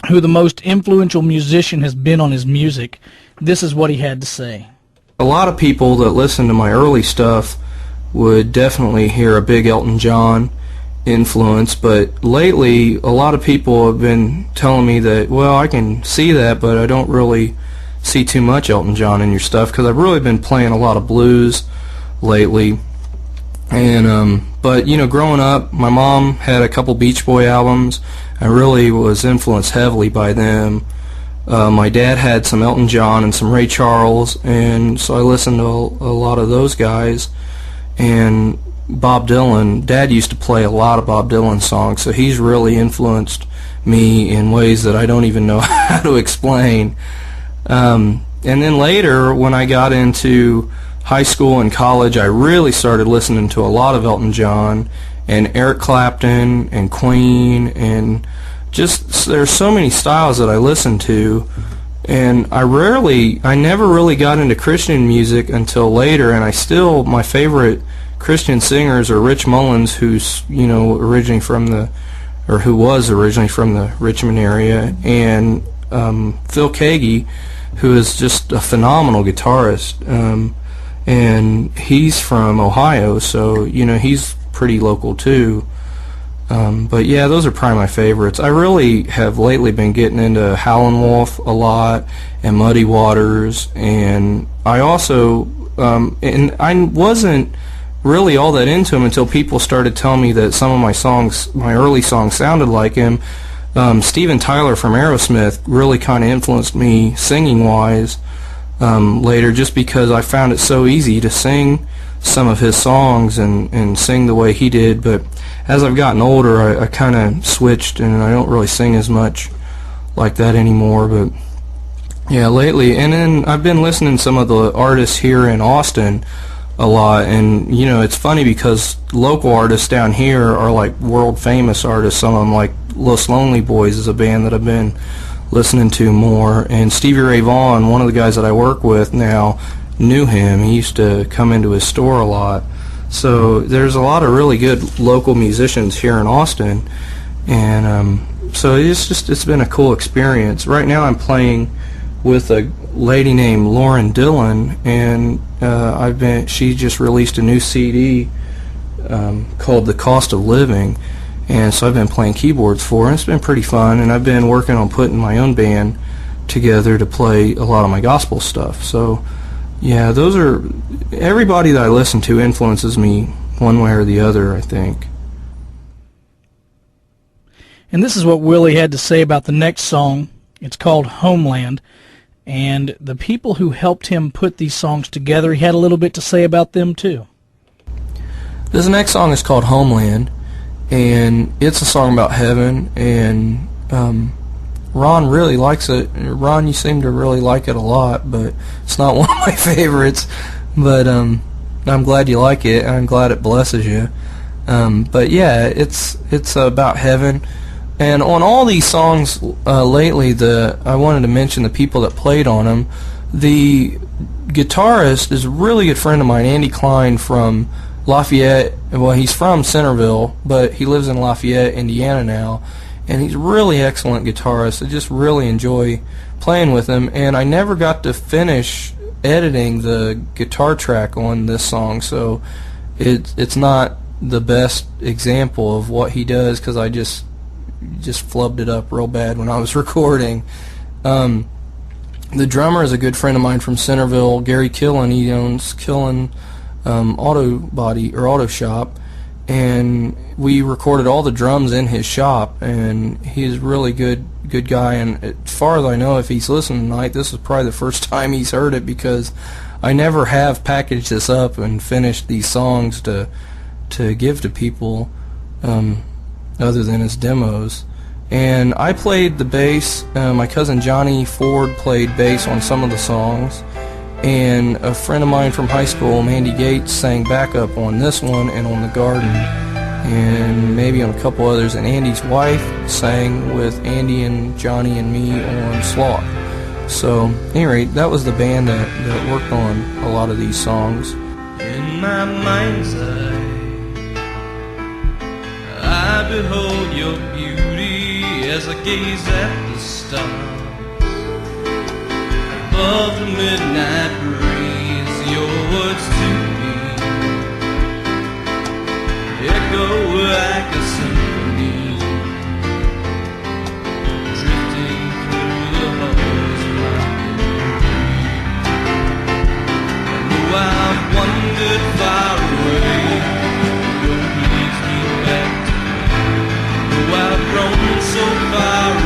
who the most influential musician has been on his music. This is what he had to say. A lot of people that listen to my early stuff would definitely hear a big Elton John influence, but lately a lot of people have been telling me that, well, I can see that, but I don't really see too much Elton John in your stuff, because I've really been playing a lot of blues lately. And but you know, growing up, my mom had a couple Beach Boy albums. I really was influenced heavily by them. My dad had some Elton John and some Ray Charles, and so I listened to a lot of those guys. And Bob Dylan, Dad used to play a lot of Bob Dylan songs, so he's really influenced me in ways that I don't even know how to explain. And then later, when I got into high school and college, I really started listening to a lot of Elton John and Eric Clapton and Queen, and just there's so many styles that I listen to. And I never really got into Christian music until later, and my favorite Christian singers are Rich Mullins, who's, you know, who was originally from the Richmond area, and Phil Keaggy, who is just a phenomenal guitarist. And he's from Ohio, so, you know, he's pretty local too. But yeah, those are probably my favorites. I really have lately been getting into Howlin' Wolf a lot, and Muddy Waters, and I also, and I wasn't really all that into him until people started telling me that some of my songs, my early songs, sounded like him. Steven Tyler from Aerosmith really kind of influenced me singing-wise later, just because I found it so easy to sing some of his songs and sing the way he did. But as I've gotten older, I kind of switched, and I don't really sing as much like that anymore. But yeah, lately, and then I've been listening to some of the artists here in Austin a lot, and you know, it's funny because local artists down here are like world famous artists. Some of them, like Los Lonely Boys, is a band that I've been listening to more, and Stevie Ray Vaughan, one of the guys that I work with now, knew him. He used to come into his store a lot. So there's a lot of really good local musicians here in Austin, and so it's been a cool experience. Right now I'm playing with a lady named Lauren Dillon, and she just released a new CD called The Cost of Living, and so I've been playing keyboards for her, and it's been pretty fun. And I've been working on putting my own band together to play a lot of my gospel stuff. So yeah, everybody that I listen to influences me one way or the other, I think. And this is what Willie had to say about the next song. It's called Homeland. And the people who helped him put these songs together, he had a little bit to say about them too. This next song is called Homeland, and it's a song about heaven, and Ron really likes it. Ron, you seem to really like it a lot, but it's not one of my favorites. But I'm glad you like it, and I'm glad it blesses you. But yeah, it's about heaven. And on all these songs lately, I wanted to mention the people that played on them. The guitarist is a really good friend of mine, Andy Klein from Lafayette. Well, he's from Centerville, but he lives in Lafayette, Indiana now. And he's a really excellent guitarist. I just really enjoy playing with him. And I never got to finish editing the guitar track on this song, so it's not the best example of what he does, because I just flubbed it up real bad when I was recording. The drummer is a good friend of mine from Centerville, Gary Killen. He owns Killen Auto Shop, and we recorded all the drums in his shop, and he's a really good guy. And as far as I know, if he's listening tonight, this is probably the first time he's heard it, because I never have packaged this up and finished these songs to give to people other than as demos. And I played the bass. My cousin Johnny Ford played bass on some of the songs, and a friend of mine from high school, Mandy Gates, sang backup on this one and on The Garden, and maybe on a couple others. And Andy's wife sang with Andy and Johnny and me on Sloth. So, at any rate, that was the band that worked on a lot of these songs. In my mind's eye, I behold your beauty as I gaze at the sun. stars. Above the midnight breeze, your words to me echo like a symphony, drifting through the halls of my memory. And though I've wandered far away, you'll please me back to me. Though I've grown so far